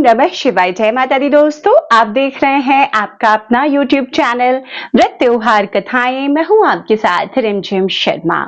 नमः शिवाय। जय माता दी। दोस्तों, आप देख रहे हैं आपका अपना YouTube चैनल व्रत त्योहार कथाएं। मैं हूं आपके साथ रिमझिम शर्मा।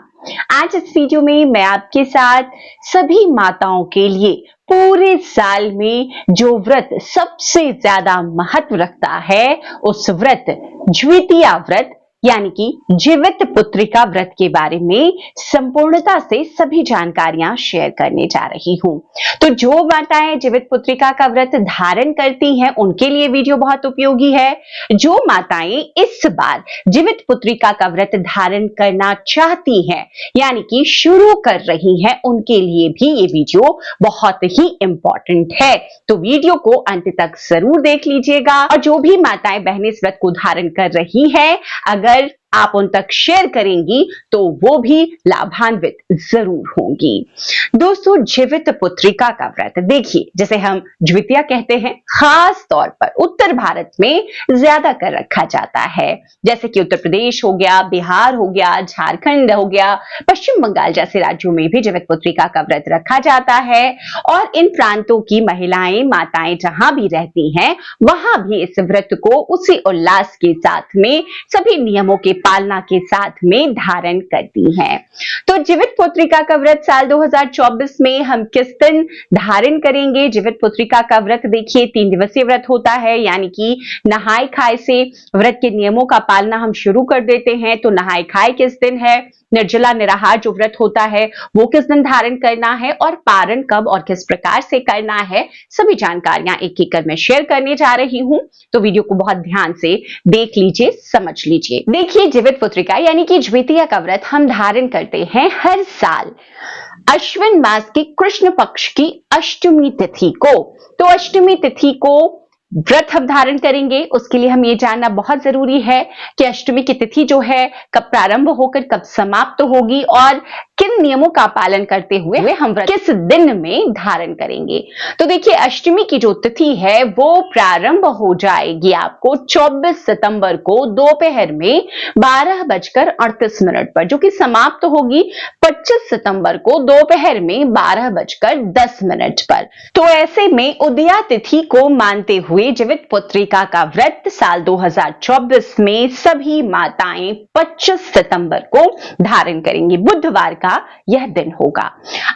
आज इस वीडियो में मैं आपके साथ सभी माताओं के लिए पूरे साल में जो व्रत सबसे ज्यादा महत्व रखता है उस व्रत ज्वितिया व्रत यानी कि जीवित पुत्रिका व्रत के बारे में संपूर्णता से सभी जानकारियां शेयर करने जा रही हूं। तो जो माताएं जीवित पुत्रिका का व्रत धारण करती हैं उनके लिए वीडियो बहुत उपयोगी है। जो माताएं इस बार जीवित पुत्रिका का व्रत धारण करना चाहती हैं यानी कि शुरू कर रही हैं उनके लिए भी ये वीडियो बहुत ही इंपॉर्टेंट है। तो वीडियो को अंत तक जरूर देख लीजिएगा। और जो भी माताएं बहनें इस व्रत को धारण कर रही हैं, अगर आप उन तक शेयर करेंगी तो वो भी लाभान्वित जरूर होंगी। दोस्तों, जीवित पुत्रिका का व्रत देखिए, जैसे हम ज्वितिया कहते हैं, खास तौर पर उत्तर भारत में ज्यादा कर रखा जाता है। जैसे कि उत्तर प्रदेश हो गया, बिहार हो गया, झारखंड हो गया, पश्चिम बंगाल जैसे राज्यों में भी जीवित पुत्रिका का व्रत रखा जाता है। और इन प्रांतों की महिलाएं माताएं जहां भी रहती हैं वहां भी इस व्रत को उसी उल्लास के साथ में सभी नियमों के पालना के साथ में धारण करती हैं। तो जीवित पुत्रिका का व्रत साल 2024 में हम किस दिन धारण करेंगे? जीवित पुत्रिका का व्रत देखिए 3 दिवसीय व्रत होता है, यानी कि नहाय खाए से व्रत के नियमों का पालना हम शुरू कर देते हैं। तो नहाय खाए किस दिन है, निर्जला निराहार जो व्रत होता है वो किस दिन धारण करना है और पारण कब और किस प्रकार से करना है, सभी जानकारियां एक एक कर मैं शेयर करने जा रही हूं। तो वीडियो को बहुत ध्यान से देख लीजिए, समझ लीजिए। देखिए, जीवित पुत्रिका यानी कि ज्वितिया का व्रत हम धारण करते हैं हर साल अश्विन मास के कृष्ण पक्ष की अष्टमी तिथि को। तो अष्टमी तिथि को व्रत हम धारण करेंगे, उसके लिए हम ये जानना बहुत जरूरी है कि अष्टमी की तिथि जो है कब प्रारंभ होकर कब समाप्त होगी और किन नियमों का पालन करते हुए हम व्रत किस दिन में धारण करेंगे। तो देखिए, अष्टमी की जो तिथि है वो प्रारंभ हो जाएगी आपको 24 सितंबर को दोपहर में 12:38 पर, जो कि समाप्त होगी 25 सितंबर को दोपहर में 12:10 पर। तो ऐसे में उदया तिथि को मानते हुए जीवित पुत्रिका का व्रत साल 2024 में सभी माताएं 25 सितंबर को धारण करेंगी। बुधवार का यह दिन होगा।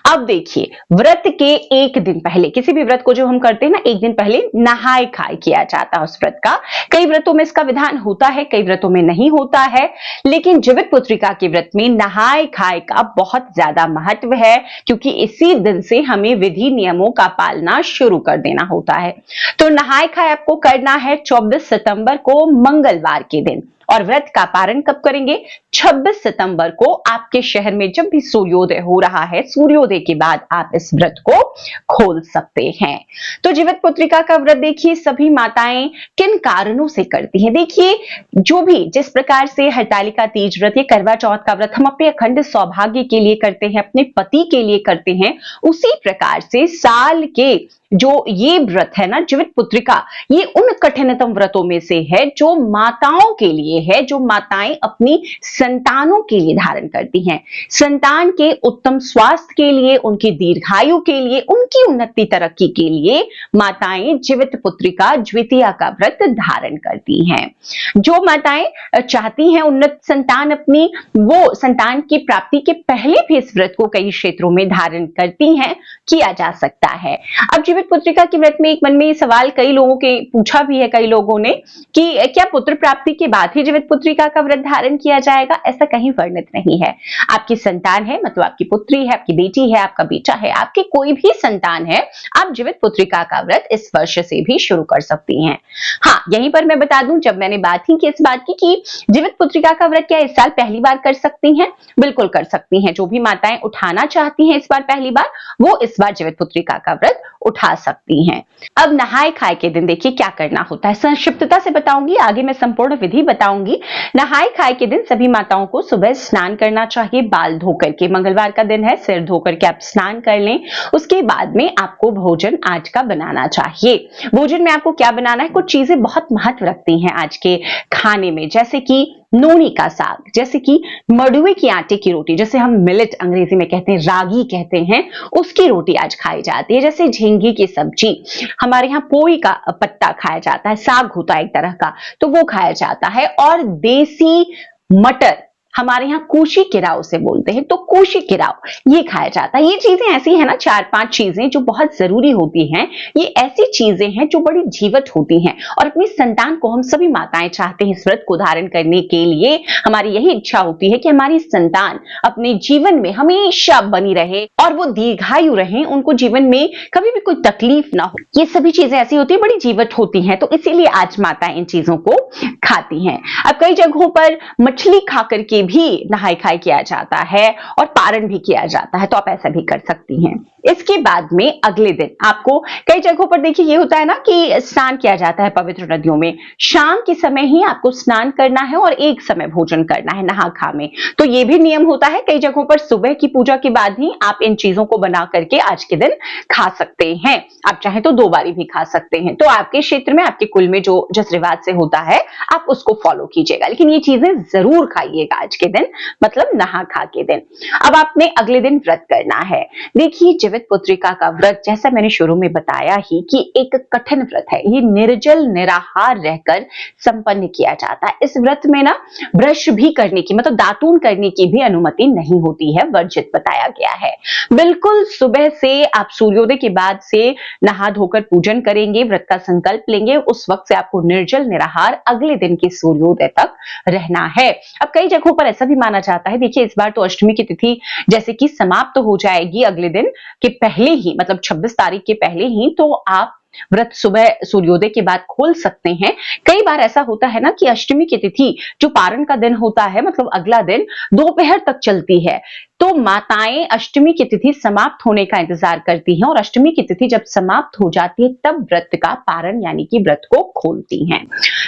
अब देखिए, व्रत के एक दिन पहले, किसी भी व्रत को जो हम करते हैं ना, एक दिन पहले नहाय खाए किया जाता है उस व्रत का। कई व्रतों में इसका विधान होता है, कई व्रतों में नहीं होता है, लेकिन जीवित पुत्रिका के व्रत में नहाय खाए का बहुत ज्यादा महत्व है, क्योंकि इसी दिन से हमें विधि नियमों का पालना शुरू कर देना होता है। तो नहाय खाए आपको करना है 24 सितंबर को मंगलवार के दिन। और व्रत का पारण कब करेंगे? 26 सितंबर को आपके शहर में जब भी सूर्योदय हो रहा है, सूर्योदय के बाद आप इस व्रत को खोल सकते हैं। तो जीवित पुत्रिका का व्रत देखिए सभी माताएं किन कारणों से करती हैं। देखिए, जो भी जिस प्रकार से हरतालिका तीज व्रत या करवा चौथ का व्रत हम अपने अखंड सौभाग्य के लिए करते हैं, अपने पति के लिए करते हैं, उसी प्रकार से साल के जो ये व्रत है ना जीवित पुत्रिका, ये उन कठिनतम व्रतों में से है जो माताओं के लिए है, जो माताएं अपनी संतानों के लिए धारण करती हैं। संतान के उत्तम स्वास्थ्य के लिए, उनकी दीर्घायु के लिए, उनकी उन्नति तरक्की के लिए माताएं जीवित पुत्रिका ज्वितिया का व्रत धारण करती हैं। जो माताएं चाहती हैं उन्नत संतान अपनी, वो संतान की प्राप्ति के पहले भी इस व्रत को कई क्षेत्रों में धारण करती हैं, किया जा सकता है। अब जीवित पुत्रिका के व्रत में एक मन में सवाल कई लोगों के पूछा भी है कई लोगों ने कि क्या पुत्र प्राप्ति के बाद ही जीवित पुत्रिका का व्रत धारण किया जाएगा? ऐसा कहीं वर्णित नहीं है। आपकी संतान है, मतलब आपकी पुत्री है, आपकी बेटी है, आपका बेटा है, आपके कोई भी संतान है, आप जीवित पुत्रिका का व्रत इस वर्ष से भी शुरू कर सकती हैं। हाँ, यहीं पर मैं बता दूं, जब मैंने बात ही की इस बात की कि जीवित पुत्रिका का व्रत क्या इस साल पहली बार कर सकती हैं, बिल्कुल कर सकती हैं। जो भी माताएं उठाना चाहती हैं इस बार पहली बार, वो इस बार जीवित पुत्रिका का व्रत उठा सकती हैं। अब नहाय खाए के दिन देखिए क्या करना होता है, संक्षिप्तता से बताऊंगी, आगे मैं संपूर्ण विधि बताऊंगी। नहाय खाए के दिन सभी माताओं को सुबह स्नान करना चाहिए, बाल धोकर के। मंगलवार का दिन है, सिर धोकर के आप स्नान कर लें। उसके बाद में आपको भोजन आज का बनाना चाहिए। भोजन में आपको क्या बनाना है? कुछ चीजें बहुत महत्व रखती हैं आज के खाने में, जैसे कि नोनी का साग, जैसे कि मड़ुए की आटे की रोटी, जैसे हम मिलेट अंग्रेजी में कहते हैं, रागी कहते हैं, उसकी रोटी आज खाई जाती है। जैसे झींगे की सब्जी, हमारे यहाँ पोई का पत्ता खाया जाता है, साग होता है एक तरह का, तो वो खाया जाता है। और देसी मटर, हमारे यहाँ कूशी केराव से बोलते हैं, तो कूशी केराव ये खाया जाता है। ये चीजें ऐसी है ना, 4-5 चीजें जो बहुत जरूरी होती हैं। ये ऐसी चीजें हैं जो बड़ी जीवट होती हैं, और अपनी संतान को हम सभी माताएं चाहते हैं इस व्रत को धारण करने के लिए। हमारी यही इच्छा होती है कि हमारी संतान अपने जीवन में हमेशा बनी रहे और वो दीर्घायु रहे, उनको जीवन में कभी भी कोई तकलीफ ना हो। ये सभी चीजें ऐसी होती है, बड़ी जीवट होती हैं, तो इसीलिए आज माताएं इन चीजों को खाती हैं। अब कई जगहों पर मछली खा करके भी नहाई खाई किया जाता है और पारण भी किया जाता है, तो आप ऐसा भी कर सकती हैं। इसके बाद में अगले दिन आपको कई जगहों पर देखिए ये होता है ना कि स्नान किया जाता है पवित्र नदियों में। शाम के समय ही आपको स्नान करना है और एक समय भोजन करना है नहा खा में, तो ये भी नियम होता है। कई जगहों पर सुबह की पूजा के बाद ही आप इन चीजों को बना करके आज के दिन खा सकते हैं। आप चाहे तो 2 बारी भी खा सकते हैं, तो आपके क्षेत्र में, आपके कुल में जो जिस रिवाज से होता है आप उसको फॉलो कीजिएगा, लेकिन ये चीजें जरूर खाइएगा आज के दिन, मतलब नहा खा के दिन। अब आपने अगले दिन व्रत करना है। देखिए, जीवित पुत्रिका का व्रत, जैसा मैंने शुरू में बताया ही कि एक कठिन व्रत है, ये निर्जल निराहार रहकर संपन्न किया जाता है। इस व्रत में ना ब्रश भी करने की, मतलब दातून करने की भी अनुमति नहीं होती है, वर्जित बताया गया है। बिल्कुल सुबह से आप सूर्योदय के बाद से नहा धोकर पूजन करेंगे, व्रत का संकल्प लेंगे, उस वक्त से आपको निर्जल निराहार अगले दिन के सूर्योदय तक रहना है। अब कई जगहों पर ऐसा भी माना जाता है, देखिए इस बार तो अष्टमी की तिथि जैसे कि समाप्त हो जाएगी अगले दिन के पहले ही, मतलब 26 तारीख के पहले ही, तो आप व्रत सुबह सूर्योदय के बाद खोल सकते हैं। कई बार ऐसा होता है ना कि अष्टमी की तिथि जो पारण का दिन होता है, मतलब अगला दिन दोपहर तक चलती है, तो माताएं अष्टमी की तिथि समाप्त होने का इंतजार करती हैं और अष्टमी की तिथि जब समाप्त हो जाती है तब व्रत का पारण यानी कि व्रत को खोलती हैं।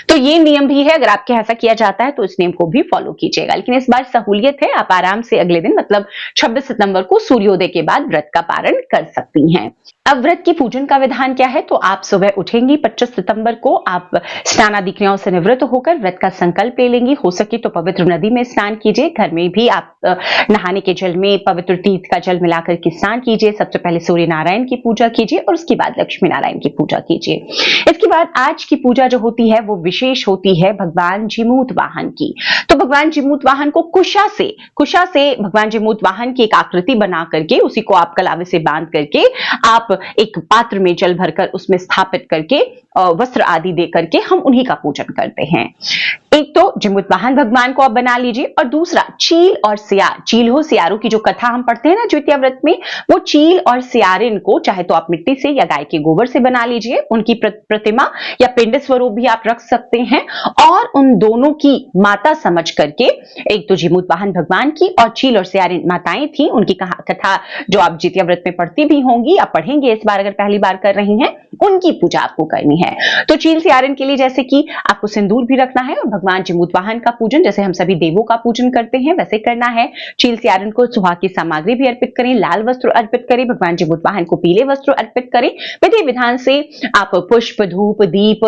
तो ये नियम भी है, अगर आपके ऐसा किया जाता है तो इस नियम को भी फॉलो कीजिएगा। लेकिन इस बार सहूलियत है, आप आराम से अगले दिन, मतलब 26 सितंबर को सूर्योदय के बाद व्रत का पारण कर सकती हैं। अब व्रत की पूजन का विधान क्या है, तो आप सुबह उठेंगी 25 सितंबर को, आप स्नानादि क्रियाओं से निवृत्त होकर व्रत का संकल्प ले लेंगी। हो सके तो पवित्र नदी में स्नान कीजिए, घर में भी आप नहाने के जल में पवित्र तीर्थ का जल मिलाकर के स्नान कीजिए। सबसे पहले सूर्य नारायण की पूजा कीजिए और उसके बाद लक्ष्मी नारायण की पूजा कीजिए। इसके बाद आज की पूजा जो होती है वो विशेष होती है भगवान जीमूत वाहन की। तो भगवान जीमूत वाहन को कुशा से भगवान जीमूत वाहन की एक आकृति बना करके, उसी को आप कलावे से बांध करके आप एक पात्र में जल भरकर उसमें स्थापित करके वस्त्र आदि दे करके हम उन्हीं का पूजन करते हैं। एक तो जीमूत वाहन भगवान को आप बना लीजिए, और दूसरा चील और सियार, चील हो सियारों की जो कथा हम पढ़ते हैं ना द्वितीय व्रत में, वो चील और सियारिन को चाहे तो आप मिट्टी से या गाय के गोबर से बना लीजिए, उनकी प्रतिमा या पिंड स्वरूप भी आप रख सकते हैं, और उन दोनों की माता समझ करके, एक तो जीमूत वाहन भगवान की और चील और सियारिन माताएं थी, उनकी कथा जो आप द्वितीय व्रत में पढ़ती भी होंगी, आप पढ़ेंगे इस बार अगर पहली बार कर रही हैं, उनकी पूजा आपको करनी है। तो चील सियारिन के लिए जैसे कि आपको सिंदूर भी रखना है, और भगवान जीमूत वाहन का पूजन जैसे हम सभी देवों का पूजन करते हैं वैसे करना है। चील सियारिन को सुहाग की सामग्री भी अर्पित करें, लाल वस्त्र अर्पित करें, भगवान जीमूत वाहन को पीले वस्त्र अर्पित करें। विधि विधान से आप पुष्प, धूप, दीप,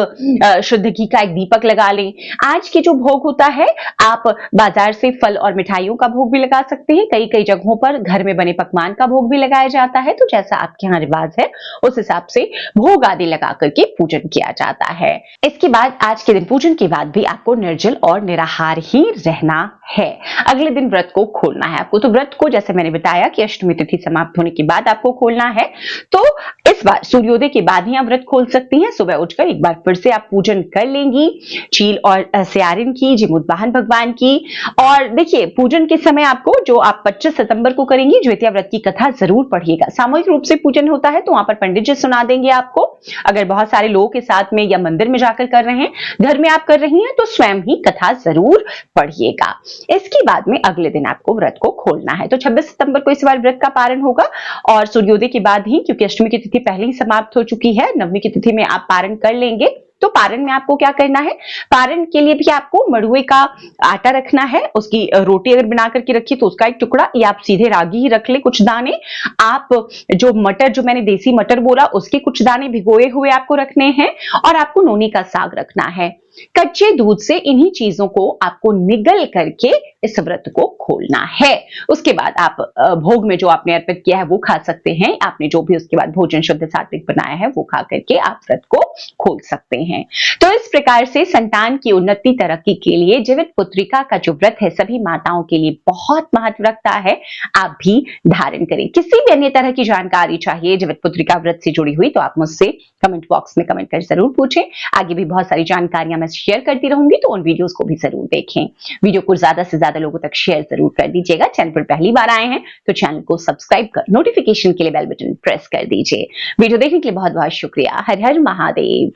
शुद्ध घी का एक दीपक लगा लें। आज के जो भोग होता है, आप बाजार से फल और मिठाइयों का भोग भी लगा सकते हैं। कई कई जगहों पर घर में बने पकवान का भोग भी लगाया जाता है, तो जैसा आपके यहाँ रिवाज है उस हिसाब से भोग आदि लगा करके पूजन किया जाता है। इसके बाद आज के दिन पूजन के बाद भी आपको निर्जल और निराहार ही रहना है। अगले दिन व्रत को खोलना है आपको। तो व्रत को जैसे मैंने बताया कि अष्टमी तिथि समाप्त होने के बाद आपको खोलना है, तो इस बार सूर्योदय के बाद ही आप व्रत खोल सकती हैं। सुबह उठकर एक बार फिर से आप पूजन कर लेंगी चील और सियारिन की, जीमूत वाहन भगवान की। और देखिए, पूजन के समय आपको, जो आप 25 सितंबर को करेंगी, द्वितीय व्रत की कथा जरूर पढ़िएगा। सामूहिक रूप से पूजन होता है तो वहां पर पंडित जी सुना देंगे आपको। अगर बहुत सारे लोगों के साथ में या मंदिर में जाकर कर रहे हैं, घर में आप कर रही हैं, तो स्वयं ही कथा जरूर पढ़िएगा। इसके बाद में अगले दिन आपको व्रत को खोलना है। तो 26 सितंबर को इस बार व्रत का पारण होगा, और सूर्योदय के बाद ही, क्योंकि अष्टमी की तिथि पहले ही समाप्त हो चुकी है, नवमी की तिथि में आप पारण कर लेंगे। तो पारण में आपको क्या करना है, पारण के लिए भी आपको मड़ुए का आटा रखना है, उसकी रोटी अगर बना करके रखी तो उसका एक टुकड़ा, या आप सीधे रागी ही रख ले कुछ दाने। आप जो मटर, जो मैंने देसी मटर बोला, उसके कुछ दाने भिगोए हुए आपको रखने हैं, और आपको नोनी का साग रखना है। कच्चे दूध से इन्हीं चीजों को आपको निगल करके इस व्रत को खोलना है। उसके बाद आप भोग में जो आपने अर्पित किया है वो खा सकते हैं। आपने जो भी उसके बाद भोजन शुद्ध सात्विक बनाया है वो खा करके आप व्रत को खोल सकते हैं। तो इस प्रकार से संतान की उन्नति तरक्की के लिए जीवित पुत्रिका का जो व्रत है सभी माताओं के लिए बहुत महत्व रखता है। आप भी धारण करें। किसी भी अन्य तरह की जानकारी चाहिए जीवित पुत्रिका व्रत से जुड़ी हुई तो आप मुझसे कमेंट बॉक्स में कमेंट कर जरूर पूछें। आगे भी बहुत सारी जानकारियां मैं शेयर करती रहूंगी, तो उन वीडियोस को भी जरूर देखें। वीडियो को ज्यादा से ज्यादा लोगों तक शेयर जरूर कर दीजिएगा। चैनल पर पहली बार आए हैं तो चैनल को सब्सक्राइब कर नोटिफिकेशन के लिए बेल बटन प्रेस कर दीजिए। वीडियो देखने के लिए बहुत बहुत शुक्रिया। हर हर महादेव।